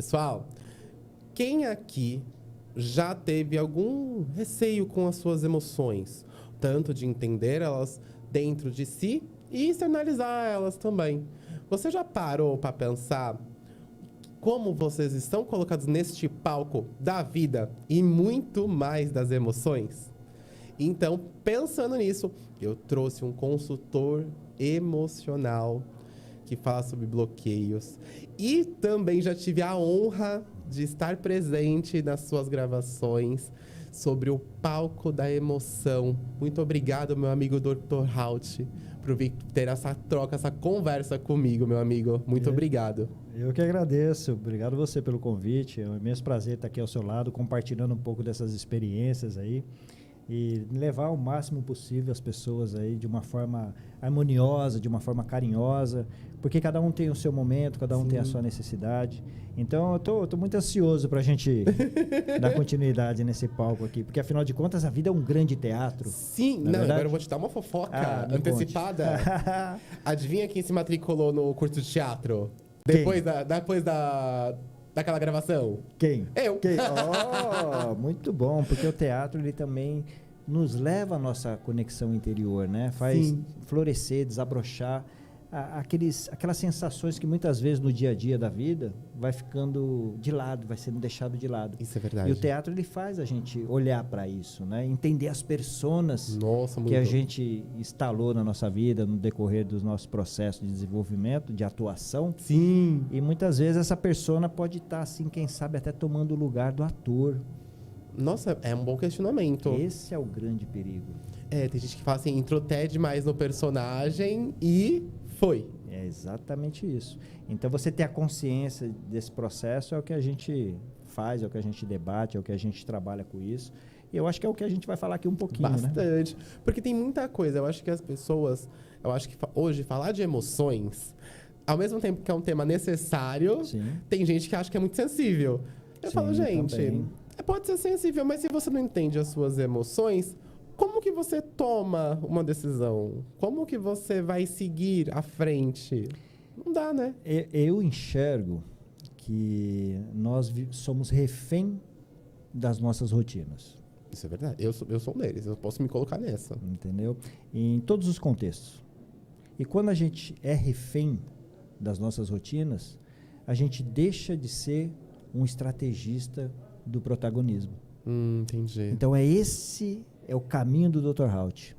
Pessoal, quem aqui já teve algum receio com as suas emoções? Tanto de entender elas dentro de si e externalizar elas também. Você já parou para pensar como vocês estão colocados neste palco da vida e muito mais das emoções? Então, pensando nisso, eu trouxe um consultor emocional que fala sobre bloqueios. E também já tive a honra de estar presente nas suas gravações sobre o palco da emoção. Muito obrigado, meu amigo Dr. Halt, por vir ter essa troca, essa conversa comigo, meu amigo. Muito obrigado. Eu que agradeço. Obrigado você pelo convite. É um imenso prazer estar aqui ao seu lado, compartilhando um pouco dessas experiências aí. E levar o máximo possível as pessoas aí de uma forma harmoniosa, de uma forma carinhosa, porque cada um tem o seu momento, cada um tem a sua necessidade. Então, eu tô muito ansioso para a gente dar continuidade nesse palco aqui, porque afinal de contas a vida é um grande teatro. Sim, não, agora eu vou te dar uma fofoca antecipada. Adivinha quem se matriculou no curso de teatro? Depois daquela gravação? Quem? Eu. Quem? Oh, muito bom, porque o teatro ele também nos leva à nossa conexão interior, né? Faz florescer, desabrochar aquelas sensações que muitas vezes no dia a dia da vida vai ficando de lado, vai sendo deixado de lado. Isso é verdade. E o teatro ele faz a gente olhar para isso, né? Entender as personas que a gente instalou na nossa vida no decorrer dos nossos processos de desenvolvimento, de atuação. Sim. E muitas vezes essa persona pode estar assim, quem sabe até tomando o lugar do ator. Nossa, é um bom questionamento. Esse é o grande perigo. Tem gente que fala assim, introtede mais no personagem e foi. É exatamente isso. Então, você ter a consciência desse processo é o que a gente faz, é o que a gente debate, é o que a gente trabalha com isso. E eu acho que é o que a gente vai falar aqui um pouquinho, Bastante. né? Porque tem muita coisa. Eu acho que as pessoas... Eu acho que hoje falar de emoções, ao mesmo tempo que é um tema necessário, tem gente que acha que é muito sensível. Eu falo, gente, pode ser sensível, mas se você não entende as suas emoções, como que você toma uma decisão? Como que você vai seguir à frente? Não dá, né? Eu enxergo que nós somos refém das nossas rotinas. Isso é verdade. Eu sou um deles. Eu posso me colocar nessa. Entendeu? Em todos os contextos. E quando a gente é refém das nossas rotinas, a gente deixa de ser um estrategista do protagonismo. Entendi. Então esse é o caminho do Dr. Halt.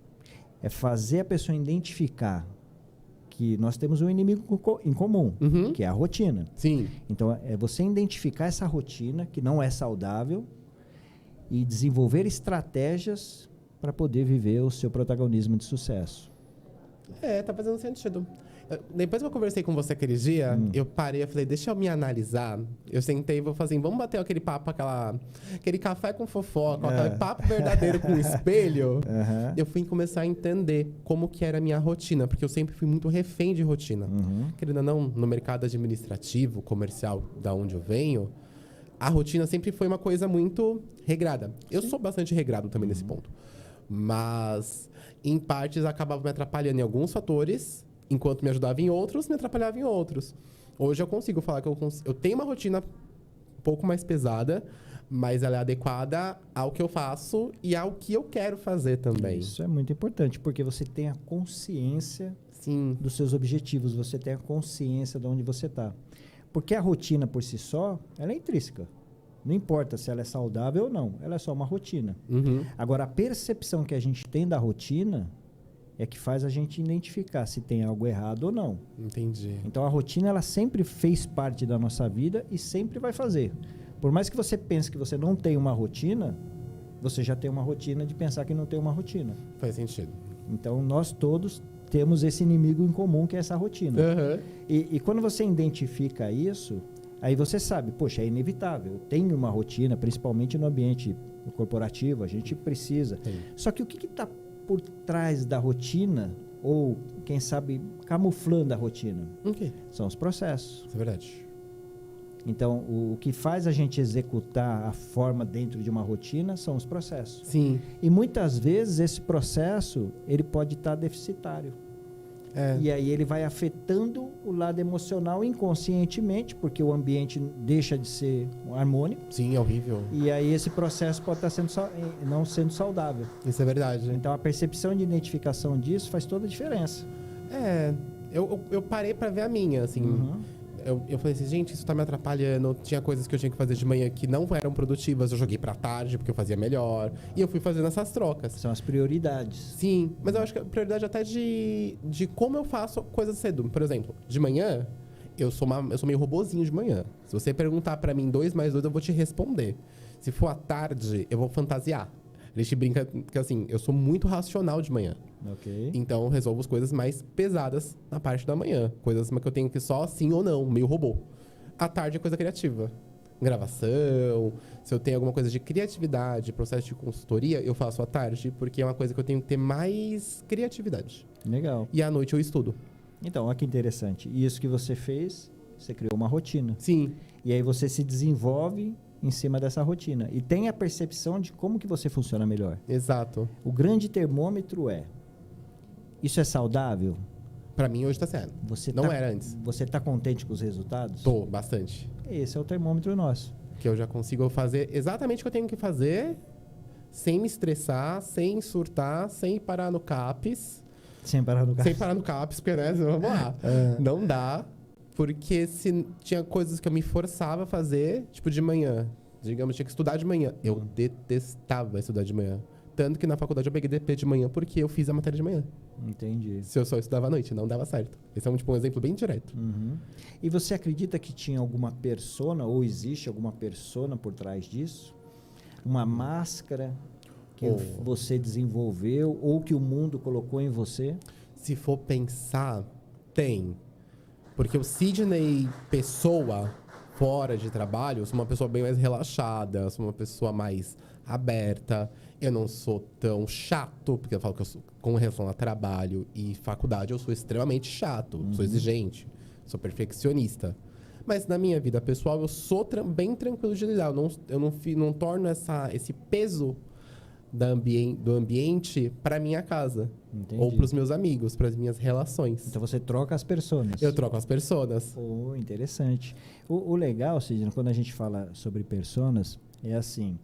É fazer a pessoa identificar que nós temos um inimigo em comum, que é a rotina. Sim. Então é você identificar essa rotina que não é saudável e desenvolver estratégias para poder viver o seu protagonismo de sucesso. Tá fazendo sentido. Depois que eu conversei com você aquele dia, eu parei e falei, deixa eu me analisar. Eu sentei e vou fazer, vamos bater aquele papo, aquele café com fofoca, aquele papo verdadeiro com o espelho. Eu fui começar a entender como que era a minha rotina, porque eu sempre fui muito refém de rotina. Querendo ou não, no mercado administrativo, comercial, da onde eu venho, a rotina sempre foi uma coisa muito regrada. Eu sou bastante regrado também nesse ponto. Mas, em partes, acabava me atrapalhando em alguns fatores, enquanto me ajudava em outros, me atrapalhava em outros. Hoje eu consigo falar que eu tenho uma rotina um pouco mais pesada, mas ela é adequada ao que eu faço e ao que eu quero fazer também. Isso é muito importante, porque você tem a consciência dos seus objetivos, você tem a consciência de onde você está. Porque a rotina por si só, ela é intrínseca. Não importa se ela é saudável ou não, ela é só uma rotina. Agora, a percepção que a gente tem da rotina é que faz a gente identificar se tem algo errado ou não. Entendi. Então, a rotina, ela sempre fez parte da nossa vida e sempre vai fazer. Por mais que você pense que você não tem uma rotina, você já tem uma rotina de pensar que não tem uma rotina. Faz sentido. Então, nós todos temos esse inimigo em comum, que é essa rotina. E quando você identifica isso, aí você sabe, poxa, é inevitável. Eu tenho uma rotina, principalmente no ambiente corporativo, a gente precisa. Só que o que está por trás da rotina, ou quem sabe camuflando a rotina? São os processos. Isso é verdade. Então, o que faz a gente executar a forma dentro de uma rotina são os processos. Sim. E muitas vezes esse processo, ele pode estar deficitário. E aí ele vai afetando o lado emocional inconscientemente, porque o ambiente deixa de ser harmônico. Sim, é horrível. E aí esse processo pode estar não sendo saudável. Isso é verdade. Então a percepção de identificação disso faz toda a diferença. Eu parei pra ver a minha, assim. Eu falei assim, gente, isso tá me atrapalhando. Tinha coisas que eu tinha que fazer de manhã que não eram produtivas. Eu joguei pra tarde, porque eu fazia melhor. E eu fui fazendo essas trocas. São as prioridades. Sim, mas eu acho que a prioridade até de como eu faço coisas cedo. Por exemplo, de manhã, eu sou meio robozinho de manhã. Se você perguntar pra mim 2 mais 2, eu vou te responder. Se for à tarde, eu vou fantasiar. A gente brinca que, assim, eu sou muito racional de manhã. Ok. Então, eu resolvo as coisas mais pesadas na parte da manhã. Coisas que eu tenho que só sim ou não, meio robô. À tarde é coisa criativa. Gravação, se eu tenho alguma coisa de criatividade, processo de consultoria, eu faço à tarde, porque é uma coisa que eu tenho que ter mais criatividade. Legal. E à noite eu estudo. Então, olha que interessante. Isso que você fez, você criou uma rotina. Sim. E aí você se desenvolve em cima dessa rotina. E tem a percepção de como que você funciona melhor. Exato. O grande termômetro isso é saudável? Pra mim hoje tá certo. Não era antes. Você tá contente com os resultados? Tô, bastante. Esse é o termômetro nosso. Que eu já consigo fazer exatamente o que eu tenho que fazer, sem me estressar, sem surtar, sem parar no CAPS. Sem parar no CAPS. Sem parar no CAPS, porque, né, vamos lá. Não dá, porque se tinha coisas que eu me forçava a fazer, tipo de manhã. Digamos, tinha que estudar de manhã. Eu detestava estudar de manhã. Tanto que na faculdade eu peguei DP de manhã porque eu fiz a matéria de manhã. Entendi. Se eu só estudava à noite, não dava certo. Esse é um exemplo bem direto. E você acredita que tinha alguma persona, ou existe alguma persona por trás disso? Uma máscara que você desenvolveu ou que o mundo colocou em você? Se for pensar, tem. Porque o Sidney, pessoa, fora de trabalho, eu sou uma pessoa bem mais relaxada, sou uma pessoa mais aberta. Eu não sou tão chato, porque eu falo que com relação a trabalho e faculdade, eu sou extremamente chato, sou exigente, sou perfeccionista. Mas na minha vida pessoal, eu sou bem tranquilo de lidar. Eu não torno esse peso do ambiente para minha casa. Entendi. Ou para os meus amigos, para as minhas relações. Então você troca as personas. Eu troco as personas. Interessante. O legal, Sidney, quando a gente fala sobre personas, é assim...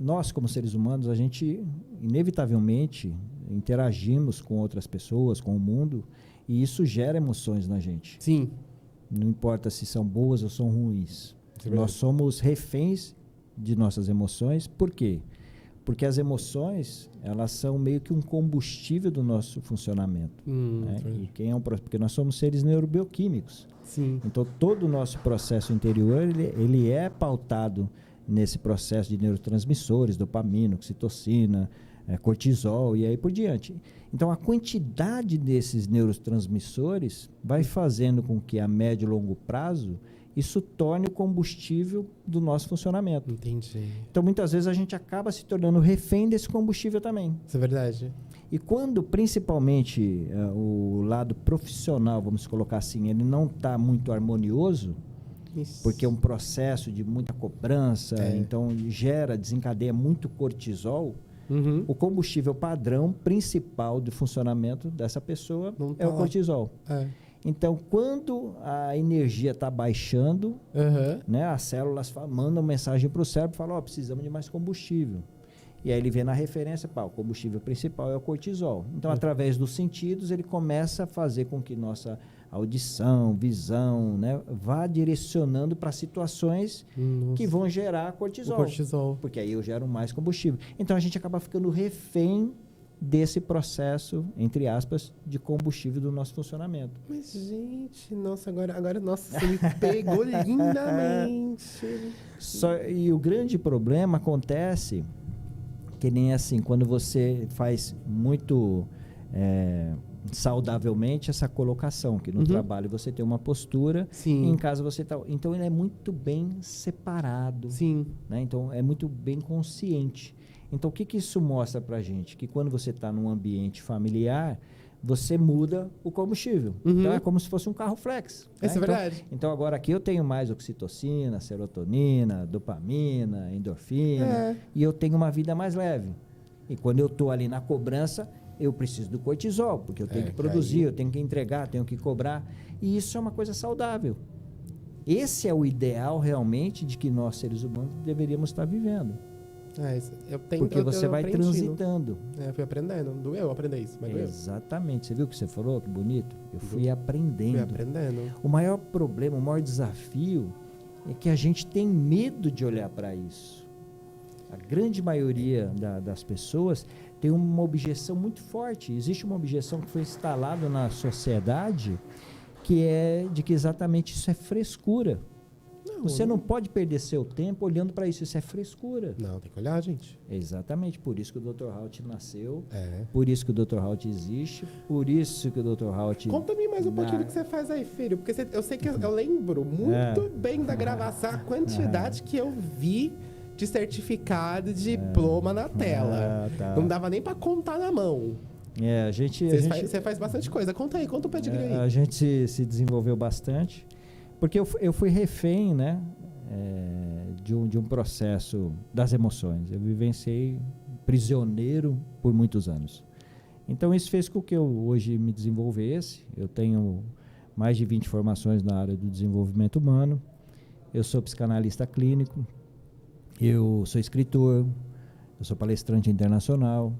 Nós, como seres humanos, a gente inevitavelmente interagimos com outras pessoas, com o mundo, e isso gera emoções na gente. Sim. Não importa se são boas ou são ruins. Nós somos reféns de nossas emoções. Por quê? Porque as emoções, elas são meio que um combustível do nosso funcionamento. Né? E porque nós somos seres neurobioquímicos. Sim. Então, todo o nosso processo interior, ele é pautado nesse processo de neurotransmissores, dopamina, oxitocina, cortisol e aí por diante. Então, a quantidade desses neurotransmissores vai fazendo com que a médio e longo prazo isso torne o combustível do nosso funcionamento. Entendi. Então, muitas vezes a gente acaba se tornando refém desse combustível também. Isso é verdade. E quando, principalmente, o lado profissional, vamos colocar assim, ele não está muito harmonioso, porque é um processo de muita cobrança, então desencadeia muito cortisol, o combustível padrão principal de funcionamento dessa pessoa é o cortisol. Então, quando a energia está baixando, né, as células mandam mensagem para o cérebro e falam, precisamos de mais combustível. E aí ele vê na referência, o combustível principal é o cortisol. Então, através dos sentidos, ele começa a fazer com que nossa audição, visão, né, vá direcionando para situações que vão gerar cortisol. Porque aí eu gero mais combustível. Então, a gente acaba ficando refém desse processo, entre aspas, de combustível do nosso funcionamento. Mas, gente, nossa, agora nossa, você me pegou lindamente. E o grande problema acontece que nem assim, quando você faz muito saudavelmente essa colocação, que no trabalho você tem uma postura, e em casa você tá... Então, ele é muito bem separado. Né? Então, é muito bem consciente. Então, o que isso mostra pra gente? Que quando você está num ambiente familiar, você muda o combustível. Então, é como se fosse um carro flex. Isso é verdade. Então, agora aqui eu tenho mais oxitocina, serotonina, dopamina, endorfina, e eu tenho uma vida mais leve. E quando eu estou ali na cobrança, eu preciso do cortisol, porque eu tenho que produzir, eu tenho que entregar, tenho que cobrar. E isso é uma coisa saudável. Esse é o ideal realmente de que nós, seres humanos, deveríamos estar vivendo. Porque você vai transitando. Eu fui aprendendo. Doeu aprender isso. Mas exatamente. Você viu o que você falou? Que bonito. Eu fui aprendendo. Fui aprendendo. O maior problema, o maior desafio é que a gente tem medo de olhar para isso. A grande maioria das pessoas tem uma objeção muito forte. Existe uma objeção que foi instalada na sociedade, que é de que exatamente isso é frescura. Você não pode perder seu tempo olhando para isso. Isso é frescura. Não, tem que olhar, gente. Exatamente. Por isso que o Dr. Hout nasceu. Por isso que o Dr. Hout existe. Por isso que o Dr. Hout... Conta-me mais um pouquinho do que você faz aí, filho. Porque eu sei que eu lembro muito bem da gravação, a quantidade que eu vi de certificado, de diploma na tela. Não dava nem para contar na mão. Você faz bastante coisa. Conta aí, conta o pedigree aí. A gente se desenvolveu bastante. Porque eu fui refém, né, de um processo das emoções. Eu vivenciei prisioneiro por muitos anos. Então, isso fez com que eu hoje me desenvolvesse. Eu tenho mais de 20 formações na área do desenvolvimento humano. Eu sou psicanalista clínico. Eu sou escritor. Eu sou palestrante internacional.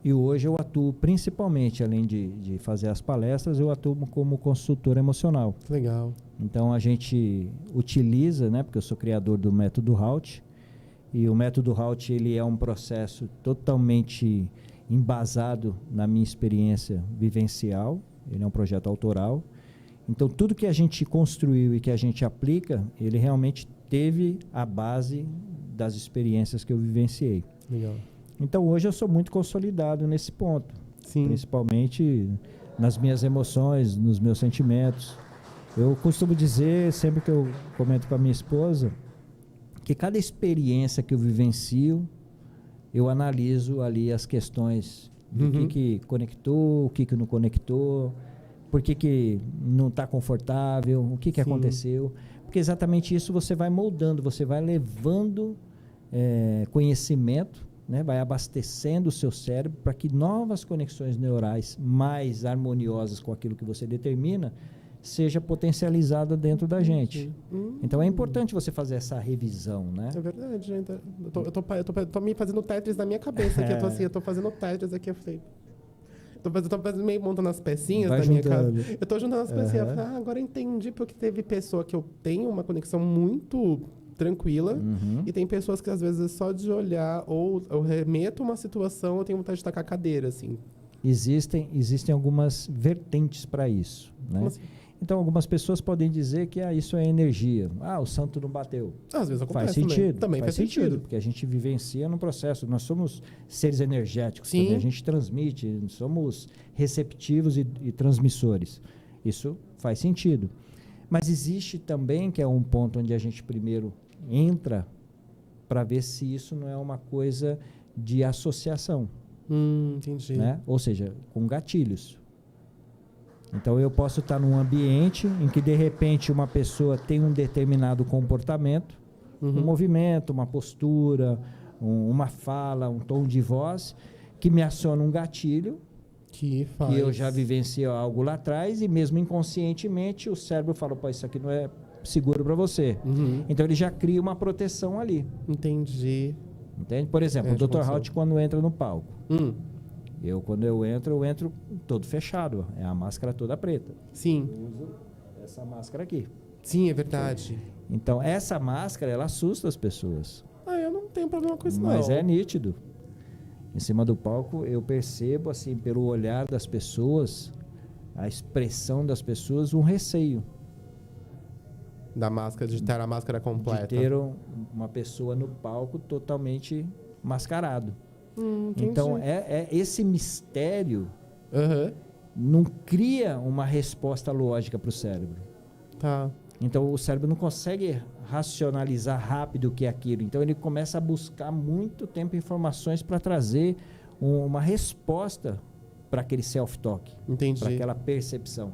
E hoje eu atuo principalmente, além de fazer as palestras, eu atuo como consultor emocional. Legal. Então a gente utiliza, né, porque eu sou criador do método Hout, e o método Hout ele é um processo totalmente embasado na minha experiência vivencial, ele é um projeto autoral. Então tudo que a gente construiu e que a gente aplica, ele realmente teve a base das experiências que eu vivenciei. Legal. Então hoje eu sou muito consolidado nesse ponto. Sim. Principalmente nas minhas emoções, nos meus sentimentos. Eu costumo dizer, sempre que eu comento com a minha esposa, que cada experiência que eu vivencio, eu analiso ali as questões do que conectou, o que não conectou, por que não está confortável, o que aconteceu. Porque exatamente isso você vai moldando, você vai levando conhecimento, né, vai abastecendo o seu cérebro para que novas conexões neurais mais harmoniosas com aquilo que você determina seja potencializada dentro da gente. Então é importante você fazer essa revisão, né? É verdade, gente. Eu tô me fazendo Tetris na minha cabeça aqui. Eu tô fazendo Tetris aqui. Eu falei... Tô fazendo meio montando as pecinhas da minha casa. Eu tô juntando as pecinhas. Agora eu entendi porque teve pessoa que eu tenho uma conexão muito tranquila e tem pessoas que às vezes só de olhar ou eu remeto uma situação eu tenho vontade de tacar a cadeira, assim. Existem algumas vertentes para isso, né? Como assim? Então algumas pessoas podem dizer que isso é energia. O santo não bateu. Às vezes acontece. Faz sentido. Também faz sentido. Porque a gente vivencia num processo. Nós somos seres energéticos também. A gente transmite, somos receptivos e transmissores. Isso faz sentido. Mas existe também, que é um ponto onde a gente primeiro entra para ver se isso não é uma coisa de associação. Entendi. Né? Ou seja, com gatilhos. Então eu posso estar num ambiente em que de repente uma pessoa tem um determinado comportamento, um movimento, uma postura, uma fala, um tom de voz, que me aciona um gatilho, que eu já vivenciei algo lá atrás e mesmo inconscientemente o cérebro fala, isso aqui não é seguro para você. Então ele já cria uma proteção ali. Entendi. Entende? Por exemplo, o Dr. Hout quando entra no palco. Quando eu entro todo fechado. É a máscara toda preta. Sim. Eu uso essa máscara aqui. Sim, é verdade. Então, essa máscara, ela assusta as pessoas. Eu não tenho problema com isso, Mas é nítido. Em cima do palco, eu percebo, assim, pelo olhar das pessoas, a expressão das pessoas, um receio. Da máscara, de ter a máscara completa. De ter uma pessoa no palco totalmente mascarado. Então, esse mistério não cria uma resposta lógica para o cérebro. Tá. Então, o cérebro não consegue racionalizar rápido o que é aquilo. Então, ele começa a buscar muito tempo informações para trazer uma resposta para aquele self-talk, para aquela percepção.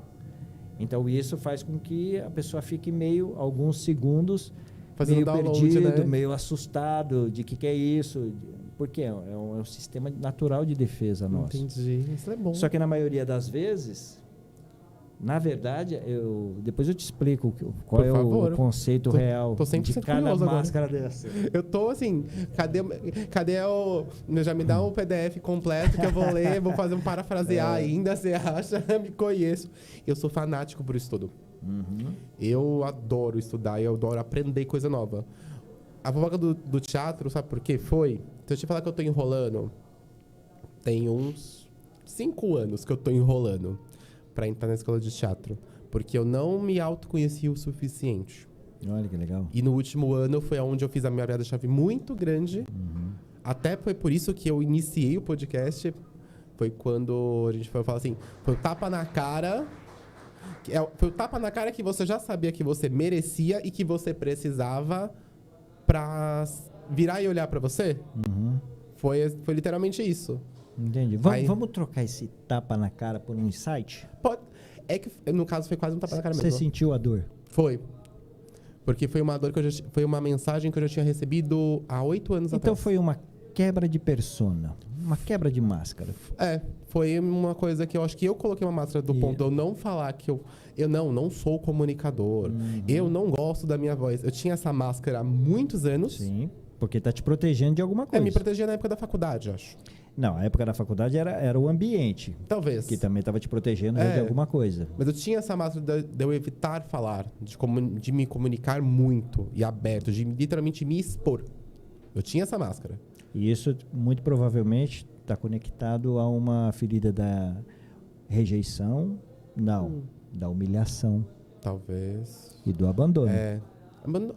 Então, isso faz com que a pessoa fique alguns segundos fazendo meio download, perdido, né? meio assustado de que é isso. Porque é um sistema natural de defesa nosso. Entendi. Isso é bom. Só que na maioria das vezes, na verdade, depois eu te explico qual Por é favor. o conceito real Tô 100% de cada curioso agora. máscara dessa. Eu tô assim, cadê o... Já me dá um PDF completo que eu vou ler, vou fazer um parafrasear ainda, você acha? Me conheço. Eu sou fanático por isso tudo. Uhum. Eu adoro estudar, eu adoro aprender coisa nova. A fofoca do teatro, sabe por quê? Foi... Se eu te falar que eu tô enrolando, tem uns 5 anos que eu tô enrolando pra entrar na escola de teatro. Porque eu não me autoconhecia o suficiente. Olha que legal. E no último ano foi onde eu fiz a minha virada-chave muito grande. Uhum. Até foi por isso que eu iniciei o podcast. Foi quando a gente foi falar assim, foi o tapa na cara... Foi o tapa na cara que você já sabia que você merecia e que você precisava pra virar e olhar pra você. Uhum. Foi literalmente isso. Entendi. Aí- Vamos trocar esse tapa na cara por um insight? É que, no caso, foi quase um tapa na cara Você mesmo. sentiu a dor? Foi. Porque foi uma dor que foi uma mensagem que eu já tinha recebido há 8 anos Então atrás. foi uma quebra de persona, uma quebra de máscara. Foi uma coisa que eu acho que eu coloquei uma máscara do ponto de eu não falar que eu não sou comunicador. Eu não gosto da minha voz. Eu tinha essa máscara há muitos anos. Sim, porque tá te protegendo de alguma coisa. Me protegia na época da faculdade, acho. Não, a época da faculdade era o ambiente, Talvez. que também estava te protegendo de alguma coisa. Mas eu tinha essa máscara de eu evitar falar, de me comunicar muito e aberto, de literalmente me expor. Eu tinha essa máscara. E isso, muito provavelmente, está conectado a uma ferida da rejeição, não, da humilhação Talvez. e do abandono.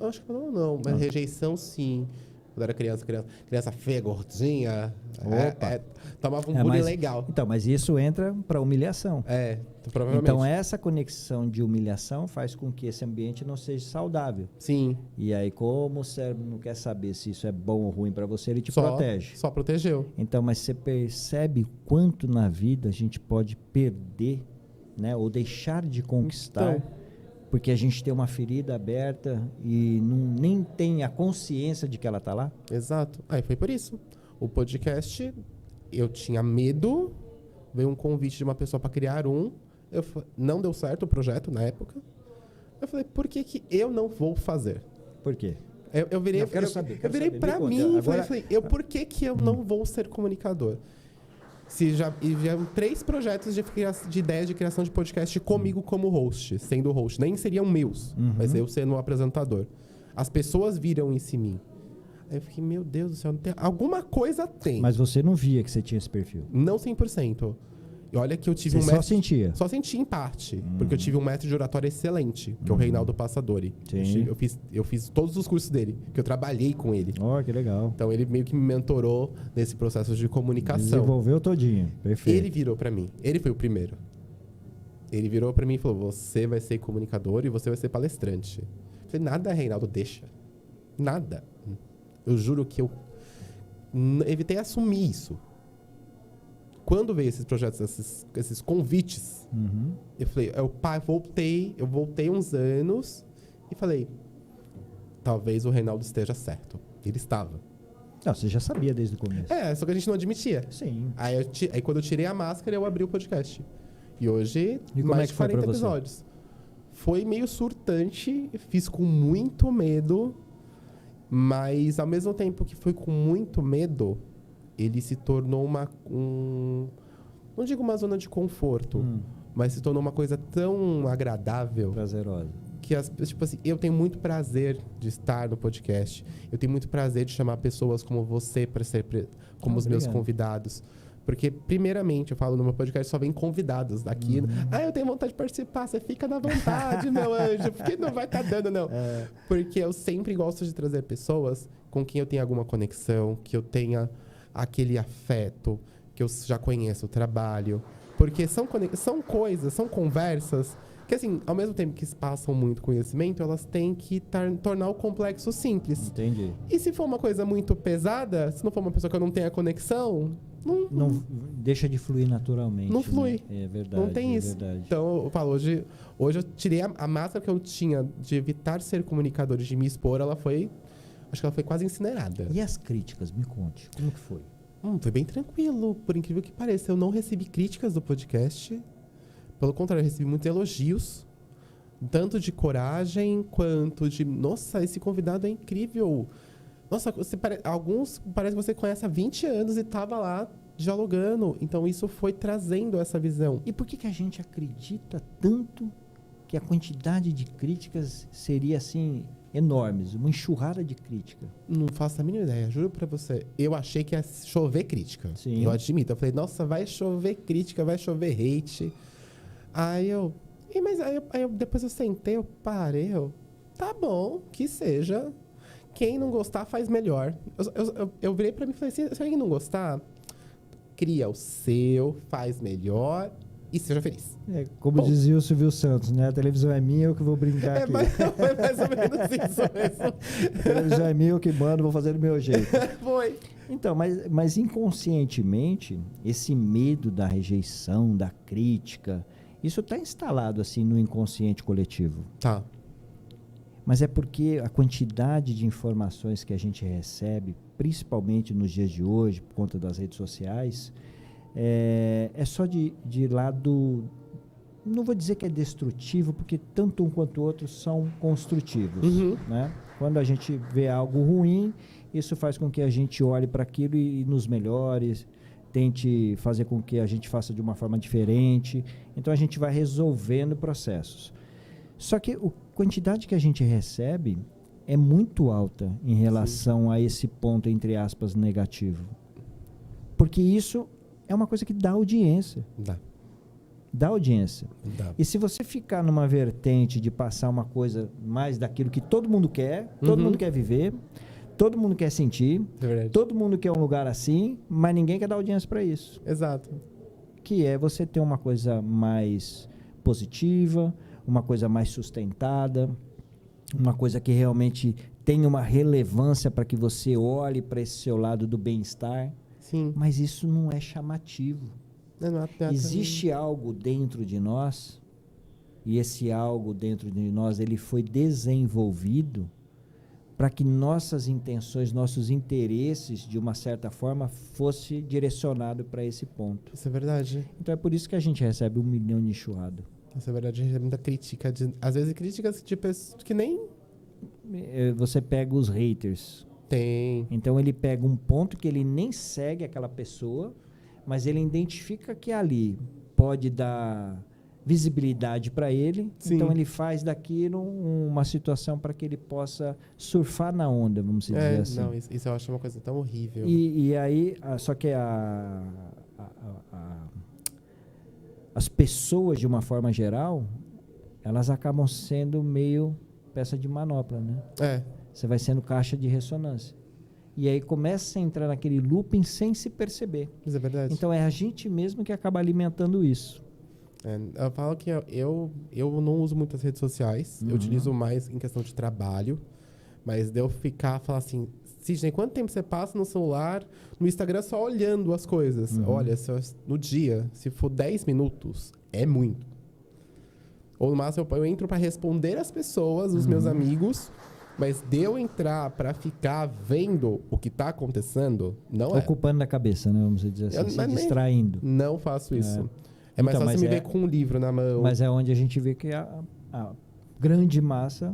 Eu acho que não, mas rejeição sim. Quando era criança feia, gordinha, Opa. tomava um bullying mas, legal. Então, mas isso entra para humilhação. Provavelmente. Então, essa conexão de humilhação faz com que esse ambiente não seja saudável. Sim. E aí, como o cérebro não quer saber se isso é bom ou ruim para você, ele te protege. Só protegeu. Então, mas você percebe quanto na vida a gente pode perder, né, ou deixar de conquistar, Então. porque a gente tem uma ferida aberta e nem tem a consciência de que ela está lá? Exato. Aí foi por isso. O podcast, eu tinha medo, veio um convite de uma pessoa para criar não deu certo o projeto na época. Eu falei, por que eu não vou fazer? Por quê? Eu virei, Não, quero saber, eu virei me pra conta. mim e Agora- falei, por que eu não vou ser comunicador? Se já 3 projetos de ideias de criação de podcast comigo como host, sendo host. Nem seriam meus, mas eu sendo o apresentador. As pessoas viram isso em mim. Aí eu fiquei, meu Deus do céu, alguma coisa tem. Mas você não via que você tinha esse perfil? Não 100%. E olha que eu tive Você só sentia? Só senti em parte. Porque eu tive um mestre de oratória excelente, que é o Reinaldo Passadori. Sim. Eu fiz todos os cursos dele, que eu trabalhei com ele. Ó, que legal. Então ele meio que me mentorou nesse processo de comunicação. Desenvolveu todinho. Perfeito. Ele virou pra mim. Ele foi o primeiro. Ele virou pra mim e falou: você vai ser comunicador e você vai ser palestrante. Eu falei, nada, Reinaldo, deixa. Nada. Eu juro que eu evitei assumir isso. Quando veio esses projetos, esses convites, eu falei, eu voltei uns anos e falei, talvez o Reinaldo esteja certo. Ele estava. Não, você já sabia desde o começo. Só que a gente não admitia. Sim. Aí quando eu tirei a máscara, eu abri o podcast. E hoje, E como mais é de que foi 40 pra você? episódios. Foi meio surtante, fiz com muito medo, mas ao mesmo tempo que foi com muito medo, ele se tornou não digo uma zona de conforto, mas se tornou uma coisa tão agradável Prazerosa. que tipo assim, eu tenho muito prazer de estar no podcast. Eu tenho muito prazer de chamar pessoas como você para ser como os meus Obrigado. convidados. Porque, primeiramente, eu falo no meu podcast, só vem convidados daqui. Eu tenho vontade de participar. Você fica na vontade, meu anjo. Porque não vai estar dando, não. Porque eu sempre gosto de trazer pessoas com quem eu tenha alguma conexão, que eu tenha aquele afeto, que eu já conheço o trabalho. Porque são coisas, são conversas que, assim, ao mesmo tempo que passam muito conhecimento, elas têm que tornar o complexo simples. Entendi. E se for uma coisa muito pesada, se não for uma pessoa que eu não tenha conexão, não deixa de fluir naturalmente. Não flui. Né? É verdade. Não tem isso. Verdade. Então, eu falo, hoje eu tirei a máscara que eu tinha de evitar ser comunicador e de me expor, acho que ela foi quase incinerada. E as críticas? Me conte, como que foi? Foi bem tranquilo, por incrível que pareça. Eu não recebi críticas do podcast. Pelo contrário, eu recebi muitos elogios. Tanto de coragem, quanto de... Nossa, esse convidado é incrível. Nossa, alguns parece que você conhece há 20 anos e estava lá dialogando. Então, isso foi trazendo essa visão. E por que a gente acredita tanto que a quantidade de críticas seria, assim, enormes? Uma enxurrada de crítica. Não faço a mínima ideia, juro pra você. Eu achei que ia chover crítica. Sim. Eu admito. Eu falei, nossa, vai chover crítica, vai chover hate. Aí eu... depois eu sentei, eu parei, tá bom, que seja. Quem não gostar, faz melhor. Eu virei pra mim e falei assim, se alguém não gostar, cria o seu, faz melhor e seja feliz. Como dizia o Silvio Santos, né? A televisão é minha, eu que vou brincar aqui. Foi mais ou menos isso mesmo. A televisão é minha, eu que mando, vou fazer do meu jeito. Foi. Então, mas inconscientemente, esse medo da rejeição, da crítica... Isso está instalado assim no inconsciente coletivo. Tá. Mas é porque a quantidade de informações que a gente recebe, principalmente nos dias de hoje, por conta das redes sociais, é só de lado... Não vou dizer que é destrutivo, porque tanto um quanto o outro são construtivos. Uhum. Né? Quando a gente vê algo ruim, isso faz com que a gente olhe para aquilo e nos melhore, tente fazer com que a gente faça de uma forma diferente. Então, a gente vai resolvendo processos. Só que a quantidade que a gente recebe é muito alta em relação a esse ponto, entre aspas, negativo. Porque isso é uma coisa que dá audiência. Dá audiência. E se você ficar numa vertente de passar uma coisa mais daquilo que todo mundo quer, todo mundo quer viver... Todo mundo quer sentir, todo mundo quer um lugar assim, mas ninguém quer dar audiência para isso. Exato. Que é você ter uma coisa mais positiva, uma coisa mais sustentada, uma coisa que realmente tenha uma relevância para que você olhe para esse seu lado do bem-estar. Sim. Mas isso não é chamativo. Existe algo dentro de nós, e esse algo dentro de nós, ele foi desenvolvido para que nossas intenções, nossos interesses, de uma certa forma, fosse direcionado para esse ponto. Isso é verdade. Então é por isso que a gente recebe 1 milhão de enxurrada. Isso é verdade, a gente recebe muita crítica. Às vezes críticas de pessoas que nem... Você pega os haters. Tem. Então ele pega um ponto que ele nem segue aquela pessoa, mas ele identifica que ali pode dar visibilidade para ele. Sim. Então ele faz daquilo uma situação para que ele possa surfar na onda, vamos dizer assim. Não, isso eu acho uma coisa tão horrível. E aí, só que as pessoas, de uma forma geral, elas acabam sendo meio peça de manopla, né? Você vai sendo caixa de ressonância. E aí começa a entrar naquele looping sem se perceber. Isso é verdade. Então é a gente mesmo que acaba alimentando isso. Eu falo que eu não uso muitas redes sociais. Eu utilizo mais em questão de trabalho. Mas de eu falar assim, Sidney, quanto tempo você passa no celular, no Instagram, só olhando as coisas? Olha, no dia, se for 10 minutos, é muito. Ou no máximo eu entro para responder as pessoas, os meus amigos, mas de eu entrar para ficar vendo o que está acontecendo, não ocupando a cabeça, né? Vamos dizer assim, se distraindo. Não faço isso. É mais fácil me ver com um livro na mão. Mas é onde a gente vê que a grande massa...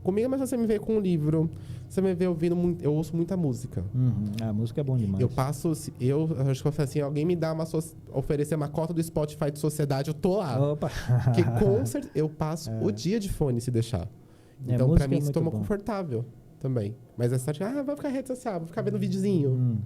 Comigo é mais fácil me ver com um livro. Você me vê ouvindo muito... Eu ouço muita música. A música é bom demais. Eu acho que eu falei assim, alguém me dá oferecer uma cota do Spotify de sociedade, eu tô lá. Opa! Porque com certeza eu passo o dia de fone se deixar. Então, pra mim, isso toma confortável também. Mas essa parte, vai ficar rede social, vou ficar vendo videozinho.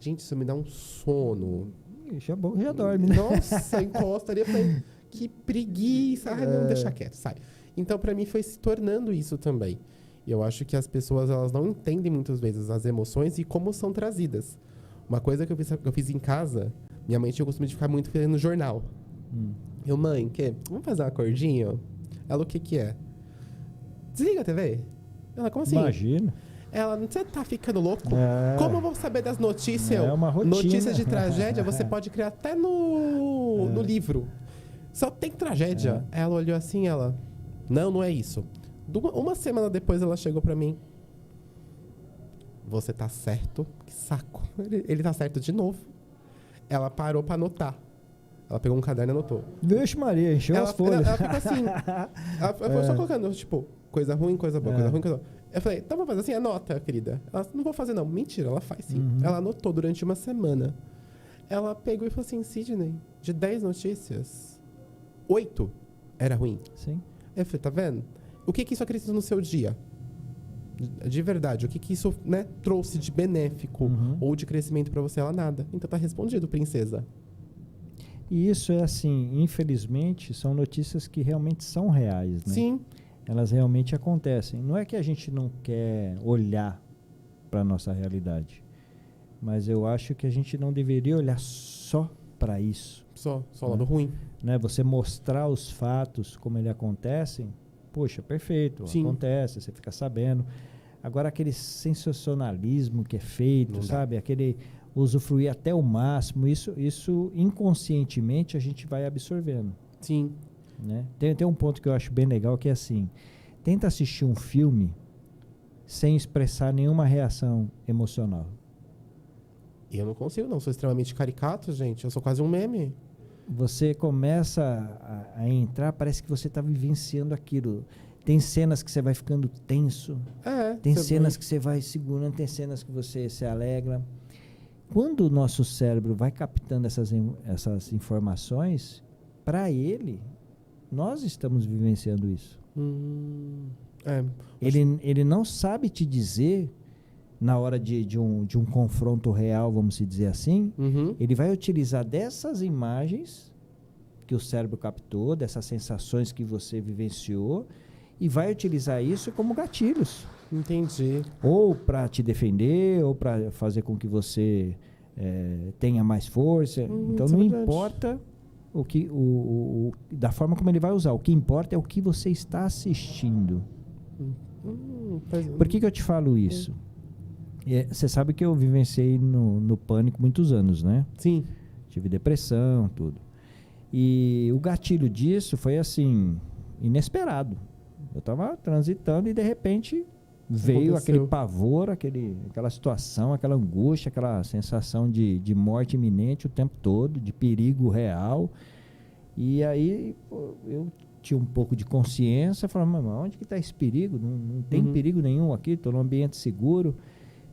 Gente, isso me dá um sono. Já dorme, né? Nossa, encostaria pra ele. Que preguiça. Não, deixa quieto, sai. Então, pra mim, foi se tornando isso também. E eu acho que as pessoas, elas não entendem muitas vezes as emoções e como são trazidas. Uma coisa que eu fiz em casa, minha mãe tinha o costume de ficar muito no jornal. Eu, mãe, vamos fazer uma cordinha? Ela, o que é? Desliga a TV. Ela, como assim? Imagina. Ela, você tá ficando louco? É. Como eu vou saber das notícias? É uma rotina. Notícias de tragédia você pode criar até no livro. Só tem tragédia. Ela olhou assim, ela... Não é isso. Uma semana depois ela chegou pra mim. Você tá certo? Que saco. Ele tá certo de novo. Ela parou pra anotar. Ela pegou um caderno e anotou. Vixe Maria, encheu as folhas. Ela ficou assim. Ela foi só colocando, tipo, coisa ruim, coisa boa, coisa ruim, coisa boa. Eu falei, tá, vamos fazer assim, anota, querida. Ela, não vou fazer não. Mentira, ela faz sim. Ela anotou durante uma semana. Ela pegou e falou assim, Sidney, de 10 notícias, 8 era ruim. Sim. Eu falei, tá vendo? O que isso acrescentou no seu dia? De verdade, o que isso, né, trouxe de benéfico ou de crescimento pra você? Ela, nada. Então tá respondido, princesa. E isso é assim, infelizmente, são notícias que realmente são reais, né? Sim. Elas realmente acontecem. Não é que a gente não quer olhar para a nossa realidade, mas eu acho que a gente não deveria olhar só para isso. Só lado ruim. Né? Você mostrar os fatos como eles acontecem, poxa, perfeito, Sim. acontece, você fica sabendo. Agora aquele sensacionalismo que é feito, sabe? Aquele usufruir até o máximo, isso inconscientemente a gente vai absorvendo. Sim. Né? Tem um ponto que eu acho bem legal que é assim, tenta assistir um filme sem expressar nenhuma reação emocional. Eu não consigo não, sou extremamente caricato, gente. Eu sou quase um meme. Você começa a entrar, parece que você está vivenciando aquilo. Tem cenas que você vai ficando tenso, tem cenas que você vai segurando, tem cenas que você se alegra. Quando o nosso cérebro vai captando essas informações, para ele, nós estamos vivenciando isso. Ele não sabe te dizer, na hora de um confronto real, vamos dizer assim, ele vai utilizar dessas imagens que o cérebro captou, dessas sensações que você vivenciou, e vai utilizar isso como gatilhos. Entendi. Ou para te defender, ou para fazer com que você tenha mais força. Então não importa da forma como ele vai usar. O que importa é o que você está assistindo. Por que eu te falo isso? Você sabe que eu vivenciei no pânico muitos anos, né? Sim. Tive depressão, tudo. E o gatilho disso foi assim, inesperado. Eu estava transitando e de repente veio aquele pavor, aquela situação, aquela angústia, aquela sensação de morte iminente o tempo todo, de perigo real. E aí eu tinha um pouco de consciência, falava, mas onde que está esse perigo? Não tem perigo nenhum aqui, estou num ambiente seguro.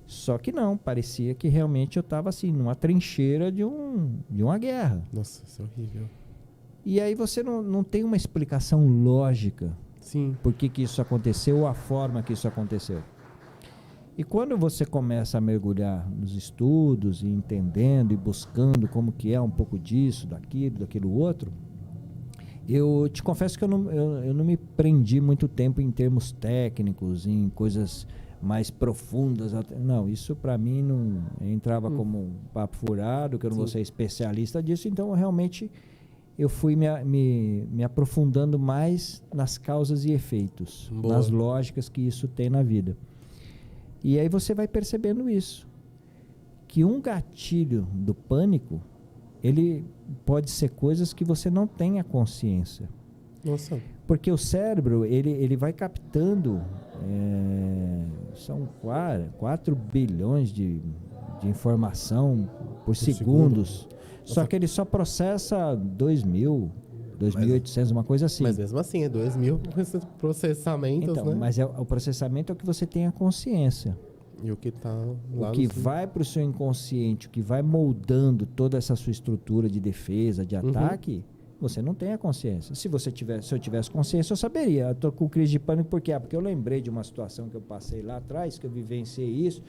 Só que não, parecia que realmente eu estava assim, numa trincheira de uma guerra. Nossa, isso é horrível. E aí você não tem uma explicação lógica. Sim. Por que isso aconteceu ou a forma que isso aconteceu. E quando você começa a mergulhar nos estudos e entendendo e buscando como que é um pouco disso, daquilo outro, eu te confesso que eu não me prendi muito tempo em termos técnicos, em coisas mais profundas. Não, isso para mim não entrava como um papo furado, que eu não vou ser especialista disso, então realmente eu fui me aprofundando mais nas causas e efeitos, nas lógicas que isso tem na vida. E aí você vai percebendo isso, que um gatilho do pânico, ele pode ser coisas que você não tenha consciência. Nossa. Porque o cérebro, ele vai captando, são 4 bilhões de informação por segundos. Só que ele só processa 2.000, 2.800, uma coisa assim. Mas mesmo assim, é 2.000 processamentos, então, né? Mas o processamento é o que você tem a consciência. E o que tá lá o que vai para o seu inconsciente, o que vai moldando toda essa sua estrutura de defesa, de ataque, você não tem a consciência. Se eu tivesse consciência, eu saberia. Eu tô com crise de pânico por quê? Porque eu lembrei de uma situação que eu passei lá atrás, que eu vivenciei isso.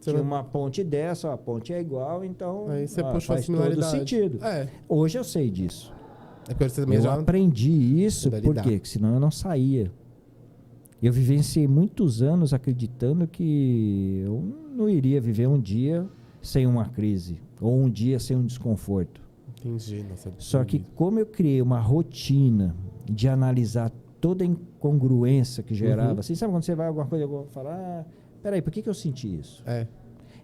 Tinha uma ponte dessa, a ponte é igual, então aí você puxou faz todo sentido. Hoje eu sei disso. É porque você eu aprendi isso, por quê? Porque senão eu não saía. Eu vivenciei muitos anos acreditando que eu não iria viver um dia sem uma crise, ou um dia sem um desconforto. Entendi. Nossa, só que como eu criei uma rotina de analisar toda a incongruência que gerava, assim, sabe quando você vai alguma coisa, eu vou falar... peraí, por que eu senti isso? É.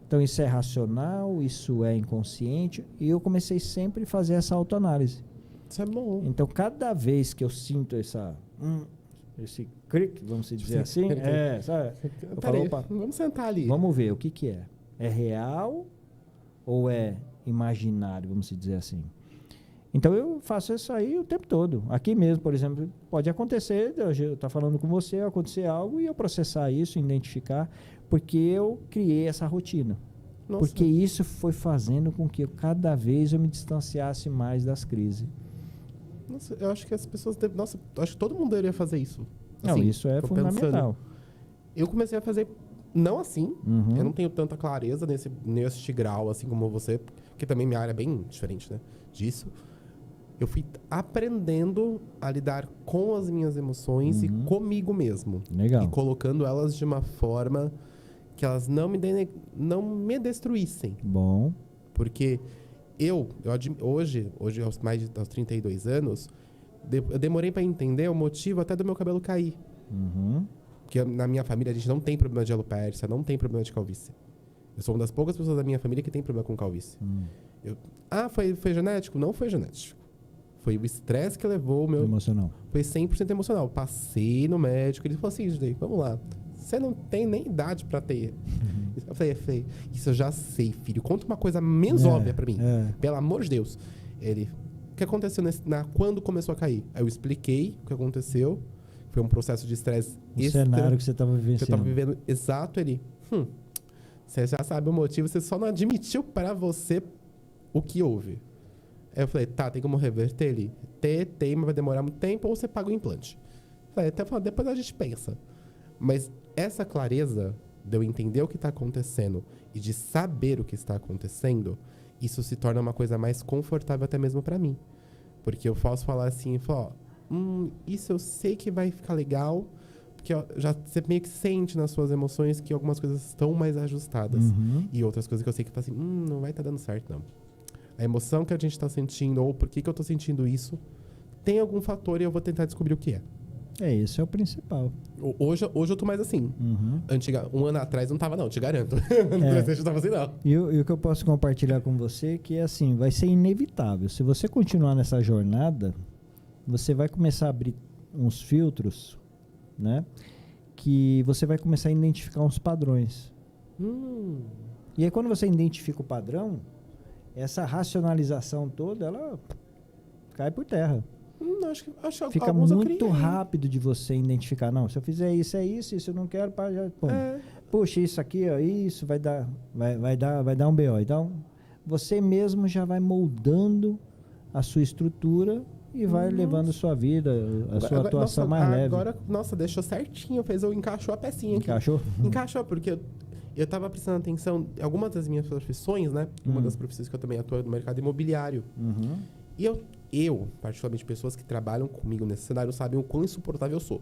Então isso é racional, isso é inconsciente, e eu comecei sempre a fazer essa autoanálise. Isso é bom. Então cada vez que eu sinto esse clique, vamos dizer assim, sabe? Eu falo, Peraí, opa, vamos sentar ali. vamos ver o que é. É real ou é imaginário, vamos dizer assim? Então eu faço isso aí o tempo todo. Aqui mesmo, por exemplo, pode acontecer, eu estou falando com você, acontecer algo e eu processar isso, identificar, porque eu criei essa rotina. Nossa. Porque isso foi fazendo com que cada vez eu me distanciasse mais das crises. Nossa, eu acho que as pessoas Nossa, eu acho que todo mundo deveria fazer isso. Não, Assim, isso é tô fundamental. pensando. Eu comecei a fazer, não assim, Uhum. eu não tenho tanta clareza nesse grau, assim como você, porque também minha área é bem diferente, né, disso. Eu fui aprendendo a lidar com as minhas emoções e comigo mesmo. Legal. E colocando elas de uma forma que elas não me destruíssem. Bom. Porque hoje aos 32 anos, eu demorei para entender o motivo até do meu cabelo cair. Uhum. Porque na minha família a gente não tem problema de alopecia, não tem problema de calvície. Eu sou uma das poucas pessoas da minha família que tem problema com calvície. Foi genético? Não foi genético. Foi o estresse que levou o meu... Emocional. Foi 100% emocional. Passei no médico, ele falou assim, Judei, vamos lá. Você não tem nem idade pra ter. Eu falei, isso eu já sei, filho. Conta uma coisa menos óbvia pra mim. Pelo amor de Deus. Ele, o que aconteceu quando começou a cair? Aí eu expliquei o que aconteceu. Foi um processo de estresse extra. O cenário que você estava vivenciando. Que eu tava vivendo. Exato, ele. Você já sabe o motivo, você só não admitiu pra você o que houve. Aí eu falei, tá, tem como reverter ele? Tem, mas vai demorar muito tempo, ou você paga o implante. Falei, depois a gente pensa. Mas essa clareza de eu entender o que está acontecendo e de saber o que está acontecendo, isso se torna uma coisa mais confortável até mesmo para mim. Porque eu posso falar assim, isso eu sei que vai ficar legal, porque você meio que sente nas suas emoções que algumas coisas estão mais ajustadas. E outras coisas que eu sei que fala assim, não vai estar dando certo, não. A emoção que a gente está sentindo, ou por que eu estou sentindo isso, tem algum fator e eu vou tentar descobrir o que é. Esse é o principal. Hoje eu tô mais assim. Um ano atrás não tava, não, te garanto. Eu tava assim, não. E o que eu posso compartilhar com você é que, assim, vai ser inevitável. Se você continuar nessa jornada, você vai começar a abrir uns filtros, né? Que você vai começar a identificar uns padrões. E aí, quando você identifica o padrão, essa racionalização toda, ela cai por terra. Acho Fica muito rápido de você identificar. Não, se eu fizer isso, é isso, isso eu não quero. Puxa, isso aqui, ó, isso vai dar um BO. Então, você mesmo já vai moldando a sua estrutura e vai levando a sua vida, a sua atuação mais leve. Agora, deixou certinho, encaixou a pecinha aqui. Encaixou? Encaixou, porque eu tava prestando atenção em algumas das minhas profissões, né? Uma das profissões que eu também atuo no mercado imobiliário. E eu, particularmente, pessoas que trabalham comigo nesse cenário, sabem o quão insuportável eu sou.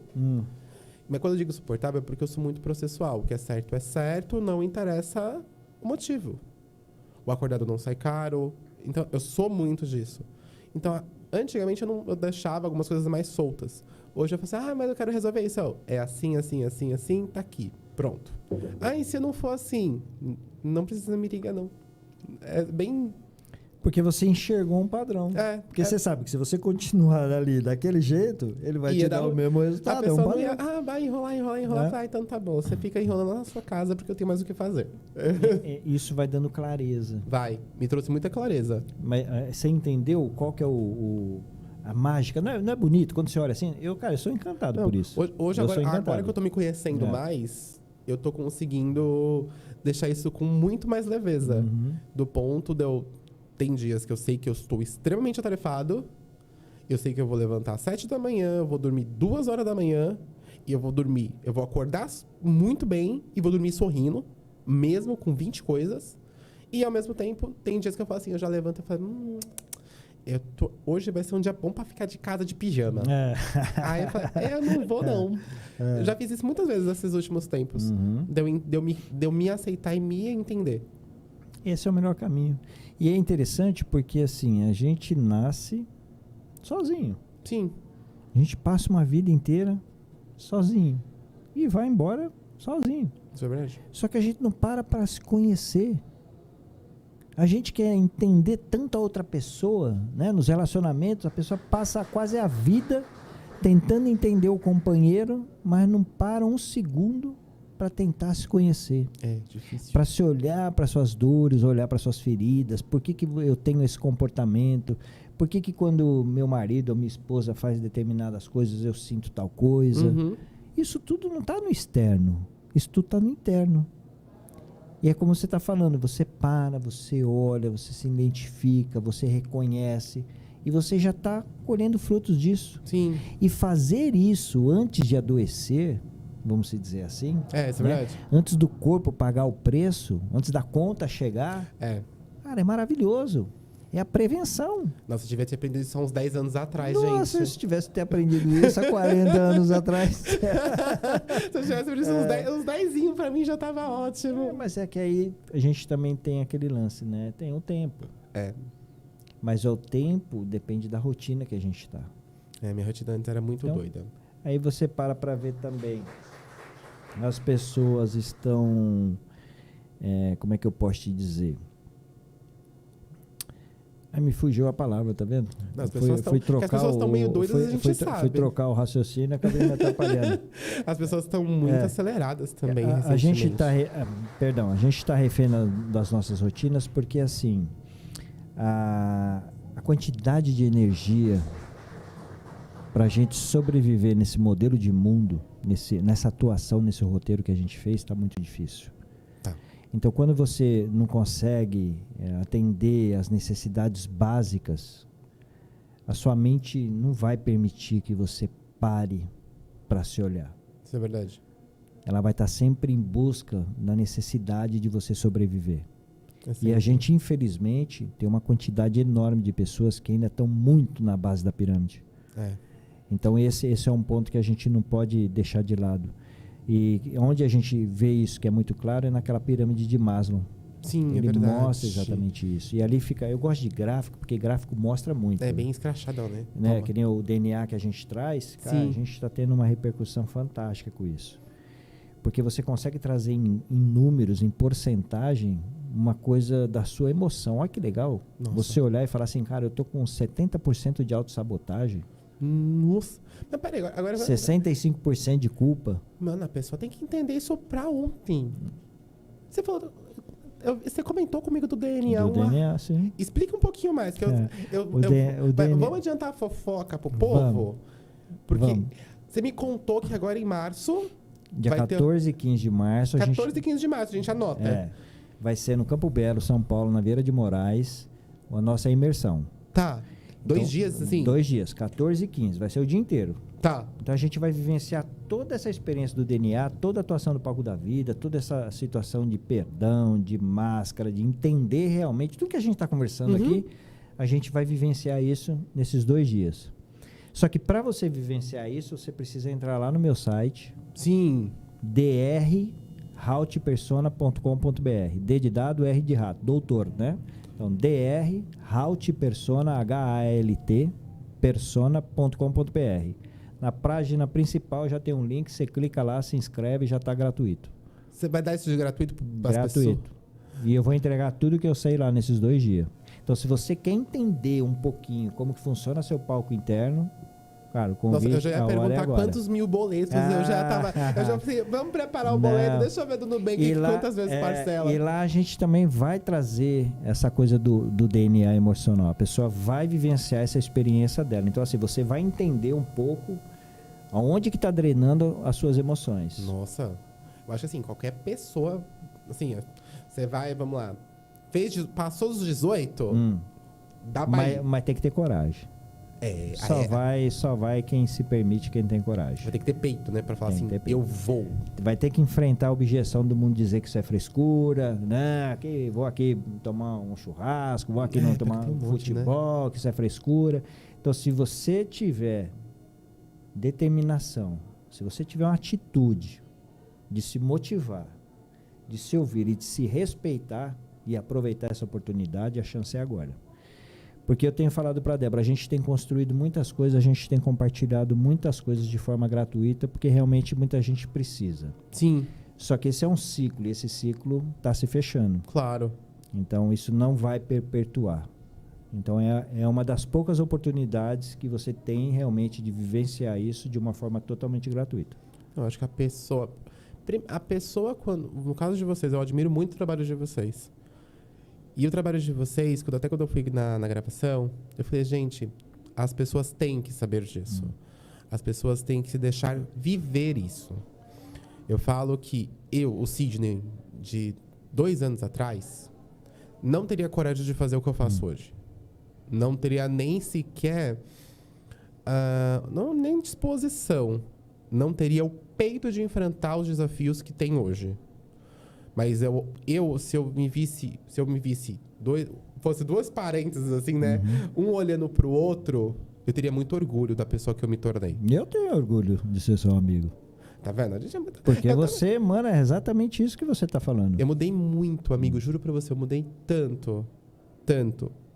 Mas quando eu digo insuportável é porque eu sou muito processual. O que é certo, não interessa o motivo. O acordado não sai caro. Então, eu sou muito disso. Então, antigamente eu deixava algumas coisas mais soltas. Hoje eu falo assim, mas eu quero resolver isso. É assim, tá aqui. Pronto. E se não for assim, não precisa me ligar, não. É bem... Porque você enxergou um padrão. Porque você sabe que se você continuar ali daquele jeito, ele vai te dar o mesmo resultado. A pessoa não ia, vai enrolar. Então tá bom, você fica enrolando na sua casa porque eu tenho mais o que fazer. Isso vai dando clareza. Me trouxe muita clareza. Mas você entendeu qual que é a mágica? Não é bonito quando você olha assim? Eu sou encantado por isso. Hoje agora que eu tô me conhecendo mais, eu tô conseguindo deixar isso com muito mais leveza. Do ponto de eu... Tem dias que eu sei que eu estou extremamente atarefado. Eu sei que eu vou levantar às 7 da manhã, eu vou dormir 2 horas da manhã. E eu vou acordar muito bem e vou dormir sorrindo, mesmo com 20 coisas. E ao mesmo tempo, tem dias que eu falo assim, eu já levanto e falo... hoje vai ser um dia bom pra ficar de casa de pijama. Aí eu falo, eu não vou não. Eu já fiz isso muitas vezes nesses últimos tempos. De eu me aceitar e me entender. Esse é o melhor caminho. E é interessante porque, assim, a gente nasce sozinho. Sim. A gente passa uma vida inteira sozinho. E vai embora Sozinho. Isso é verdade. Só que a gente não para se conhecer. A gente quer entender tanto a outra pessoa, né? Nos relacionamentos, a pessoa passa quase a vida tentando entender o companheiro, mas não para um segundo para tentar se conhecer. É difícil. Para se olhar para suas dores, olhar para suas feridas. Por que eu tenho esse comportamento? Por que quando meu marido ou minha esposa faz determinadas coisas eu sinto tal coisa? Uhum. Isso tudo não está no externo. Isso tudo está no interno. E é como você está falando, você para, você olha, você se identifica, você reconhece e você já está colhendo frutos disso. Sim. E fazer isso antes de adoecer, vamos dizer assim, Isso é verdade. antes do corpo pagar o preço, antes da conta chegar, cara, é maravilhoso. É a prevenção. Nossa, eu devia ter aprendido isso há uns 10 anos atrás, Nossa, gente. se tivesse ter aprendido isso há 40 anos atrás. Se eu tivesse aprendido uns 10 pra mim já tava ótimo. Mas é que aí a gente também tem aquele lance, né? Tem um tempo. Mas o tempo depende da rotina que a gente tá. Minha rotina antes era muito doida. Aí você para ver também. As pessoas estão... como é que eu posso te dizer? Aí me fugiu a palavra, tá vendo? As pessoas estão meio doidas, a gente sabe. Fui trocar o raciocínio e acabei me atrapalhando. As pessoas estão muito aceleradas também. A gente está refém das nossas rotinas porque, assim, a quantidade de energia para a gente sobreviver nesse modelo de mundo, nessa atuação, nesse roteiro que a gente fez, está muito difícil. Então, quando você não consegue atender às necessidades básicas, a sua mente não vai permitir que você pare para se olhar. Isso é verdade. Ela vai estar sempre em busca da necessidade de você sobreviver. E a gente, infelizmente, tem uma quantidade enorme de pessoas que ainda estão muito na base da pirâmide. Então, esse é um ponto que a gente não pode deixar de lado. E onde a gente vê isso, que é muito claro, é naquela pirâmide de Maslow. Sim, Ele é verdade. mostra exatamente isso. E ali fica... Eu gosto de gráfico, porque gráfico mostra muito. É bem escrachadão, né? Que nem o DNA que a gente traz. Cara, a gente está tendo uma repercussão fantástica com isso. Porque você consegue trazer em números, em porcentagem, uma coisa da sua emoção. Olha que legal. Nossa. Você olhar e falar assim, cara, eu tô com 70% de autossabotagem. Nossa. Mas peraí, agora... 65% de culpa. Mano, a pessoa tem que entender isso pra ontem. Você falou... Você comentou comigo do DNA. Do DNA, sim. Explica um pouquinho mais. Que vamos adiantar a fofoca pro povo? Porque você me contou que agora em março... Dia 14 e 15 de março. 14 e 15 de março, a gente anota. Vai ser no Campo Belo, São Paulo, na Vieira de Moraes, a nossa imersão. Tá. 2 dias, assim? 2 dias, 14 e 15. Vai ser o dia inteiro. Tá. Então a gente vai vivenciar toda essa experiência do DNA, toda a atuação do palco da vida, toda essa situação de perdão, de máscara, de entender realmente tudo que a gente está conversando aqui. A gente vai vivenciar isso nesses 2 dias. Só que para você vivenciar isso, você precisa entrar lá no meu site. Sim. drhaltpersona.com.br. D de dado, R de rato. Doutor, né? Então, drhaltpersona, H-A-L-T, persona.com.br. Na página principal já tem um link, você clica lá, se inscreve e já está gratuito. Você vai dar isso de gratuito para as pessoas? Gratuito. E eu vou entregar tudo que eu sei lá nesses 2 dias. Então, se você quer entender um pouquinho como que funciona seu palco interno, cara, o convite. Nossa, eu já ia perguntar quantos mil boletos. Eu já falei, vamos preparar o boleto, deixa eu ver do Nubank quantas vezes parcela. E lá a gente também vai trazer essa coisa do DNA emocional. A pessoa vai vivenciar essa experiência dela. Então, assim, você vai entender um pouco aonde que está drenando as suas emoções. Nossa, eu acho assim, qualquer pessoa, assim, você vai, vamos lá, passou dos 18, dá pra ir. Mas tem que ter coragem. Só vai quem se permite, quem tem coragem. Vai ter que ter peito, né? Pra falar assim, eu vou. Vai ter que enfrentar a objeção do mundo dizer que isso é frescura, né? Vou aqui tomar um churrasco, vou aqui não tomar um futebol, né? Que isso é frescura. Então, se você tiver determinação, se você tiver uma atitude de se motivar, de se ouvir e de se respeitar e aproveitar essa oportunidade, a chance é agora. Porque eu tenho falado para a Débora, a gente tem construído muitas coisas, a gente tem compartilhado muitas coisas de forma gratuita, porque realmente muita gente precisa. Sim. Só que esse é um ciclo, e esse ciclo está se fechando. Claro. Então, isso não vai perpetuar. Então, é uma das poucas oportunidades que você tem realmente de vivenciar isso de uma forma totalmente gratuita. Eu acho que a pessoa, quando, no caso de vocês, eu admiro muito o trabalho de vocês. E o trabalho de vocês, até quando eu fui na gravação, eu falei, gente, as pessoas têm que saber disso. As pessoas têm que se deixar viver isso. Eu falo que o Sidney, de 2 anos atrás, não teria coragem de fazer o que eu faço hoje. Não teria nem sequer, nem disposição. Não teria o peito de enfrentar os desafios que tem hoje. Mas se eu me visse fosse 2 parênteses assim, né? Um olhando pro outro, eu teria muito orgulho da pessoa que eu me tornei. Eu tenho orgulho de ser seu amigo. Tá vendo? A gente Porque você, mano, é exatamente isso que você tá falando. Eu mudei muito, amigo. Juro pra você, eu mudei tanto.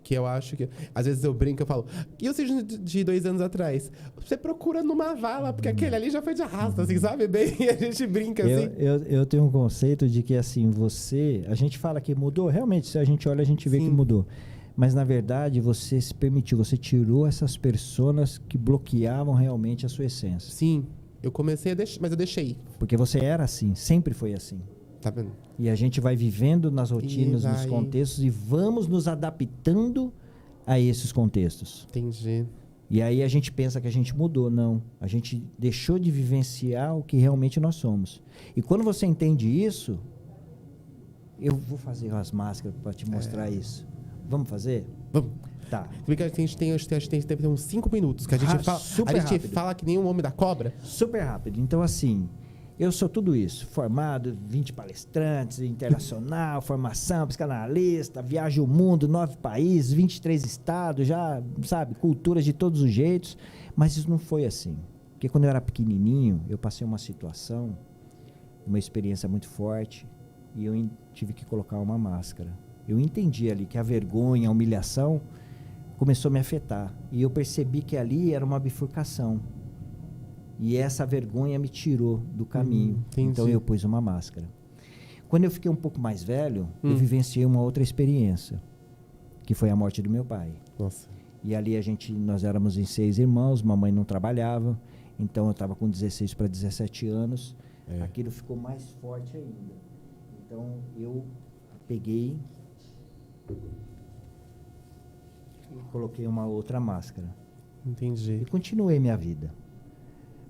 Que eu acho que... Às vezes eu brinco, eu falo... E eu seja de 2 anos atrás? Você procura numa vala, porque aquele ali já foi de arrasta, assim, sabe? Bem, a gente brinca, assim. Eu tenho um conceito de que, assim, a gente fala que mudou. Realmente, se a gente olha, a gente vê que mudou. Mas, na verdade, você se permitiu. Você tirou essas personas que bloqueavam realmente a sua essência. Sim. Eu comecei a deixar, mas eu deixei. Porque você era assim, sempre foi assim. Tá vendo? E a gente vai vivendo nas rotinas, nos contextos e vamos nos adaptando a esses contextos. Entendi. E aí a gente pensa que a gente mudou. Não. A gente deixou de vivenciar o que realmente nós somos. E quando você entende isso, eu vou fazer as máscaras para te mostrar isso. Vamos fazer? Vamos. Tá. Porque a gente deve ter uns 5 minutos que a gente fala que nem um homem da cobra. Super rápido. Então, assim, eu sou tudo isso. Formado, 20 palestrantes, internacional, formação, psicanalista, viajo o mundo, 9 países, 23 estados, já, sabe, culturas de todos os jeitos. Mas isso não foi assim. Porque quando eu era pequenininho, eu passei uma situação, uma experiência muito forte, e eu tive que colocar uma máscara. Eu entendi ali que a vergonha, a humilhação começou a me afetar. E eu percebi que ali era uma bifurcação. E essa vergonha me tirou do caminho. Então eu pus uma máscara. Quando eu fiquei um pouco mais velho, eu vivenciei uma outra experiência, que foi a morte do meu pai. Nossa. E ali nós éramos em 6 irmãos, mamãe não trabalhava, então eu estava com 16 para 17 anos. Aquilo ficou mais forte ainda. Então eu peguei e coloquei uma outra máscara. Entendi. E continuei minha vida.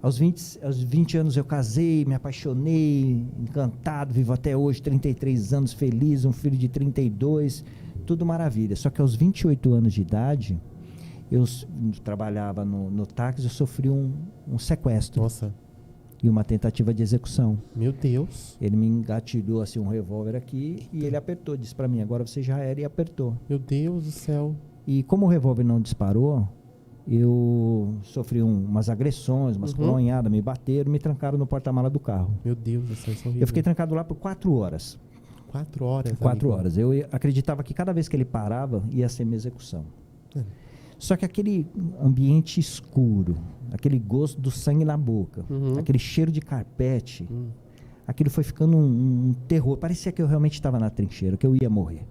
Aos 20 anos eu casei, me apaixonei, encantado, vivo até hoje, 33 anos, feliz, um filho de 32, tudo maravilha. Só que aos 28 anos de idade, eu trabalhava no táxi, eu sofri um sequestro. Nossa. E uma tentativa de execução. Meu Deus. Ele me engatilhou assim um revólver aqui e ele apertou, disse para mim, agora você já era, e apertou. Meu Deus do céu. E como o revólver não disparou, eu sofri umas agressões, umas coronhadas, me bateram, me trancaram no porta-mala do carro. Meu Deus do céu, isso é horrível. Eu fiquei trancado lá por 4 horas. 4 horas? 4 horas. Eu acreditava que cada vez que ele parava, ia ser minha execução. Só que aquele ambiente escuro, aquele gosto do sangue na boca, aquele cheiro de carpete, aquilo foi ficando um terror. Parecia que eu realmente estava na trincheira, que eu ia morrer.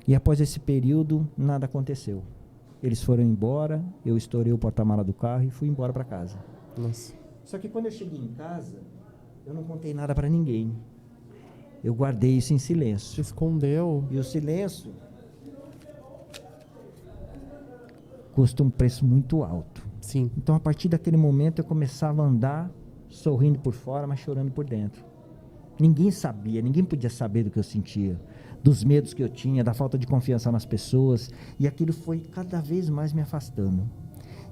E após esse período, nada aconteceu. Eles foram embora, eu estourei o porta-mala do carro e fui embora para casa. Nossa. Só que quando eu cheguei em casa, eu não contei nada para ninguém. Eu guardei isso em silêncio. Você escondeu. E o silêncio custa um preço muito alto. Sim. Então, a partir daquele momento, eu começava a andar sorrindo por fora, mas chorando por dentro. Ninguém sabia, ninguém podia saber do que eu sentia, dos medos que eu tinha, da falta de confiança nas pessoas, e aquilo foi cada vez mais me afastando.